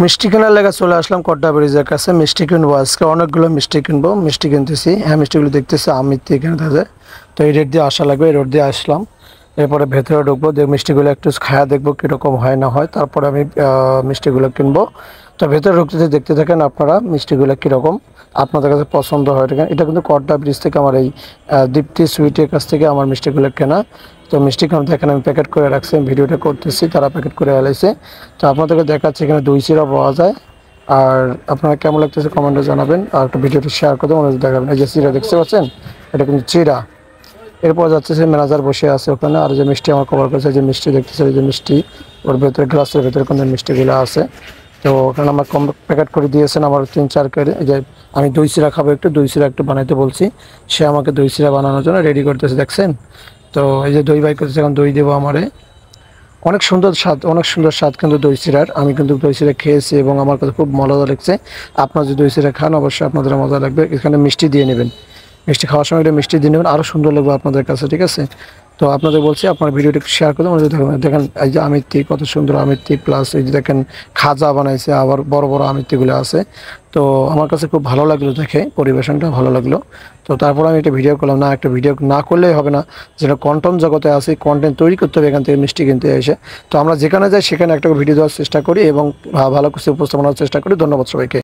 মিষ্টি কেনার লেগে চলে আসলাম কড্ডা ব্রিজের কাছে। মিষ্টি কিনবো আজকে, অনেকগুলো মিষ্টি কিনবো। মিষ্টি কিনতেছি, হ্যাঁ মিষ্টিগুলো দেখতেছি আমির থেকে কেনা থাকে। তো এই রেট দিয়ে আসা লাগবে, এই রোড দিয়ে আসলাম। এরপরে ভেতরে ঢুকবো, মিষ্টিগুলো একটু খায়া দেখবো কীরকম হয় না হয়, তারপরে আমি মিষ্টিগুলো কিনবো। তো ভেতরে ঢুকতে দেখতে থাকেন আপনারা মিষ্টিগুলো কীরকম আপনাদের কাছে পছন্দ হয়। এটা কিন্তু কড্ডা ব্রিজ থেকে আমার এই দীপ্তি সুইটের কাছ থেকে আমার মিষ্টিগুলো কেনা। তো মিষ্টি খামতে এখানে আমি প্যাকেট করে রাখছি, ভিডিওটা করতেছি, তারা প্যাকেট করে এলাইছে। তো আপনাদেরকে দেখাচ্ছি এখানে দই চিরা পাওয়া যায়। আর আপনারা কেমন লাগতেছে কমেন্টে জানাবেন, আর একটা ভিডিওটা শেয়ার করে দেবেন, দেখাবেন। এই যে চিরা দেখতে পাচ্ছেন, এটা কিন্তু চিরা। এরপর যাচ্ছে সে ম্যানেজার বসে আছে ওখানে, আর যে মিষ্টি আমার কভার করেছে, যে মিষ্টি দেখতেছে, যে মিষ্টি ওর ভেতরে গ্লাসের ভেতরে কোনো মিষ্টিগুলো আছে। তো ওখানে আমার কম প্যাকেট করে দিয়েছেন আমার 3-4 করে। এই যে আমি দই চিরা খাবো, একটু দই চিরা একটু বানাইতে বলছি, সে আমাকে দই চিরা বানানোর জন্য রেডি করতেছে, দেখছেন। তো এই যে দই বাই করতেছে, এখন দই দেবো আমারে। অনেক সুন্দর স্বাদ, অনেক সুন্দর স্বাদ কিন্তু দই চিরার। আমি কিন্তু দই চিরা খেয়েছি এবং আমার কাছে খুব মজা লাগছে। আপনারা যদি দই চিরা খান অবশ্যই আপনাদের মজা লাগবে। এখানে মিষ্টি দিয়ে নেবেন, মিষ্টি খাওয়ার সময় একটা মিষ্টি দিয়ে নেবেন, আরও সুন্দর লাগবে আপনাদের কাছে, ঠিক আছে। তো আপনাদের বলছি আপনার ভিডিওটা একটু শেয়ার করে দেবেন। দেখেন এই যে আমিত্তি, কত সুন্দর আমিত্তি, প্লাস এই যে দেখেন খাজা বানাইছে, আবার বড় বড় আমিত্তিগুলো আছে। তো আমার কাছে খুব ভালো লাগলো দেখে, পরিবেশনটা ভালো লাগলো। তো তারপর আমি একটা ভিডিও করলাম, না একটা ভিডিও না করলেই হবে না, যেটা কন্টেন্ট জগতে আছে, কন্টেন্ট তৈরি করতে হবে এখান থেকে মিষ্টি কিনতে এসে। তো আমরা যেখানে যাই সেখানে একটা ভিডিও দেওয়ার চেষ্টা করি এবং ভালো কিছু উপস্থাপনার চেষ্টা করি। ধন্যবাদ সবাইকে।